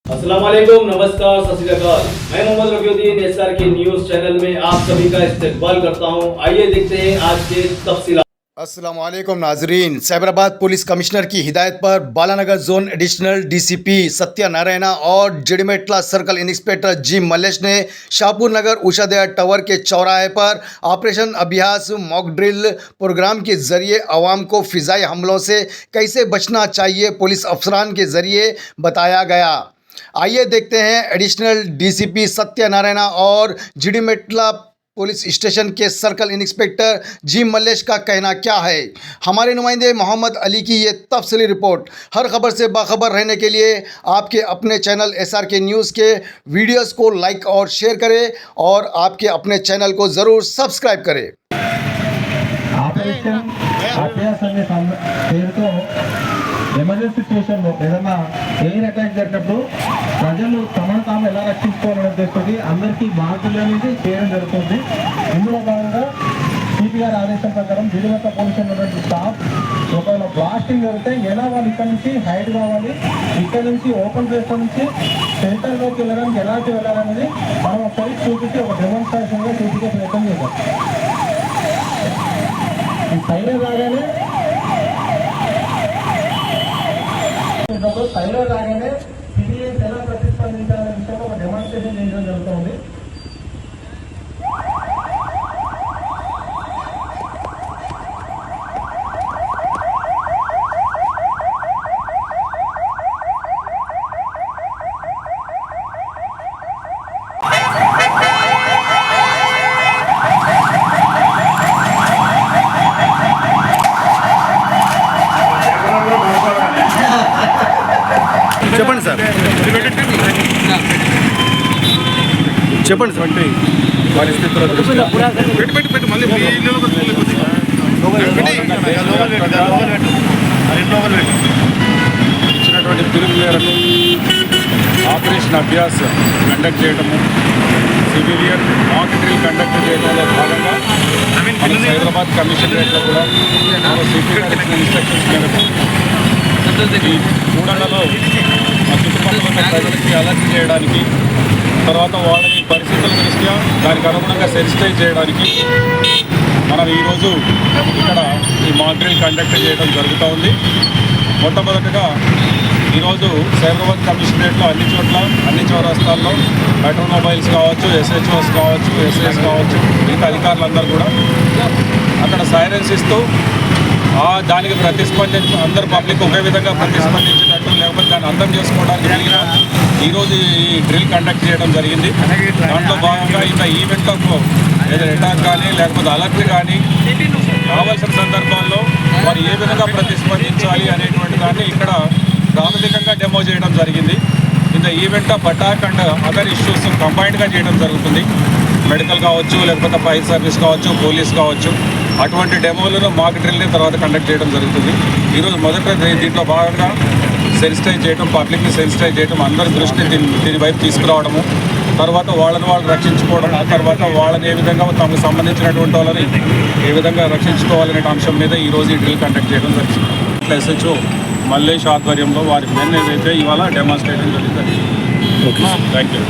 अस्सलाम वालेकुम, नमस्कार, सत श्री अकाल। मैं Mohammad Rafiuddin SRK news channel में आप सभी का इस्तकबाल करता हूं। आइए देखते हैं आज के तफसीलात। अस्सलाम वालेकुम नाजरीन। साइबराबाद पुलिस कमिश्नर की हिदायत पर Balanagar zone additional DCP Satyanarayana और जिडमेटला सर्कल इंस्पेक्टर जी मल्लेश ने शाहपुर नगर उषादया टावर के चौराहे पर ऑपरेशन अभ्यास मॉक ड्रिल प्रोग्राम के जरिए आवाम को फिजाई हमलों से कैसे बचना चाहिए पुलिस अफसरान के जरिए बताया गया। आइए देखते हैं एडिशनल डीसीपी सत्यनारायणा और जिडमेटला पुलिस स्टेशन के सर्कल इंस्पेक्टर जी मल्लेश का कहना क्या है। हमारे नुमाइंदे मोहम्मद अली की ये तफसीली रिपोर्ट। हर खबर से बाखबर रहने के लिए आपके अपने चैनल एसआरके न्यूज़ के वीडियोस को लाइक और शेयर करें और आपके अपने चैनल को ज़रूर सब्सक्राइब करें। ఆపరేషన్ అభ్యాస్ అనే పేరుతో ఎమర్జెన్సీ సిచ్యువేషన్లో ఏదైనా ఎయిర్ అటాక్ జరిగినప్పుడు ప్రజలు తమను తాము ఎలా రక్షించుకోవాలనే ఉద్దేశంతో అందరికీ మార్పులు అనేది చేయడం జరుగుతుంది। ఇందులో భాగంగా సిపి గారి ఆదేశం ప్రకారం జిడిమెట్ల పోలీస్ ఉన్నటువంటి స్టాఫ్ ఒకవేళ బ్లాస్టింగ్ జరిగితే ఎలా వాళ్ళు ఇక్కడ నుంచి హైడ్ కావాలి, ఇక్కడ నుంచి ఓపెన్ ప్లేస్ నుంచి సెంటర్లోకి వెళ్ళడానికి ఎలాంటి వెళ్ళాలనేది మనం ఒకసారి చూపించి ఒక డెమాన్స్ట్రేషన్గా చూపించే ప్రయత్నం చేద్దాం। సైరన్ రాగానే సివిలియన్స్ ఎలా ప్రతిస్పందించాలనే విషయంలో ఒక డెమాన్స్ట్రేషన్ చేయడం జరుగుతుంది। చెప్పండి సార్, చెప్పండి సార్। పరిస్థితుల దృష్ట్యా ఇచ్చినటువంటి పిలుపు మేరకు ఆపరేషన్ అభ్యాస్ కండక్ట్ చేయడము, సివిలియన్ మాక్ డ్రిల్ కండక్ట్ చేయడంలో భాగంగా మన హైదరాబాద్ కమిషనరేట్లో కూడా సిపి ఇన్స్ట్రక్షన్స్ మేరకు ఈ కూడళ్లలో ఆ చుట్టుపక్కల ఉన్న ప్రజలకి అలర్ట్ చేయడానికి, తర్వాత వాళ్ళని పరిస్థితుల దృష్ట్యా దానికి అనుగుణంగా సెన్సిటైజ్ చేయడానికి మనం ఈరోజు ఇక్కడ ఈ మాక్ డ్రిల్ కండక్ట్ చేయడం జరుగుతూ ఉంది। మొట్టమొదటిగా ఈరోజు సైబరాబాద్ కమిషనరేట్లో అన్ని చోట్ల అన్ని చౌరస్తాల్లో ఆటోమొబైల్స్ కావచ్చు, ఎస్హెచ్ఓస్ కావచ్చు, ఎస్ఐస్ కావచ్చు, మిగతా అధికారులందరూ కూడా అక్కడ సైరన్స్ ఇస్తూ దానికి ప్రతిస్పందించి అందరు పబ్లిక్ ఒకే విధంగా ప్రతిస్పందించినట్టు, లేకపోతే దాన్ని అర్థం చేసుకోవడానికి జరిగిన ఈరోజు ఈ డ్రిల్ కండక్ట్ చేయడం జరిగింది। దాంట్లో భాగంగా ఇంకా ఈవెంట్ ఆఫ్ ఏదైనా అటాక్ కానీ లేకపోతే అలర్ట్ కానీ కావాల్సిన సందర్భాల్లో వారు ఏ విధంగా ప్రతిస్పందించాలి అనేటువంటి దాన్ని ఇక్కడ ప్రాథమికంగా డెమో చేయడం జరిగింది। ఇంత event of attack and other issues కంబైన్డ్గా చేయడం జరుగుతుంది। మెడికల్ కావచ్చు, లేకపోతే ఫైర్ సర్వీస్ కావచ్చు, పోలీస్ కావచ్చు, అటువంటి డెమోలను మాక్ డ్రిల్ని తర్వాత కండక్ట్ చేయడం జరుగుతుంది। ఈరోజు మొదట దీంట్లో భాగంగా సెన్సిటైజ్ చేయడం, పబ్లిక్ని సెన్సిటైజ్ చేయడం, అందరి దృష్టిని దీని వైపు తీసుకురావడము, తర్వాత వాళ్ళని వాళ్ళు రక్షించుకోవడం, ఆ తర్వాత వాళ్ళని ఏ విధంగా తమకు సంబంధించినటువంటి వాళ్ళని ఏ విధంగా రక్షించుకోవాలనే అంశం మీద ఈరోజు ఈ డ్రిల్ కండక్ట్ చేయడం జరిగింది। ఎస్హెచ్ఓ మల్లేష్ ఆధ్వర్యంలో వారి మెన్ ఏదైతే ఇవాళ డెమాన్స్ట్రేషన్ జరిగింది। Thank you.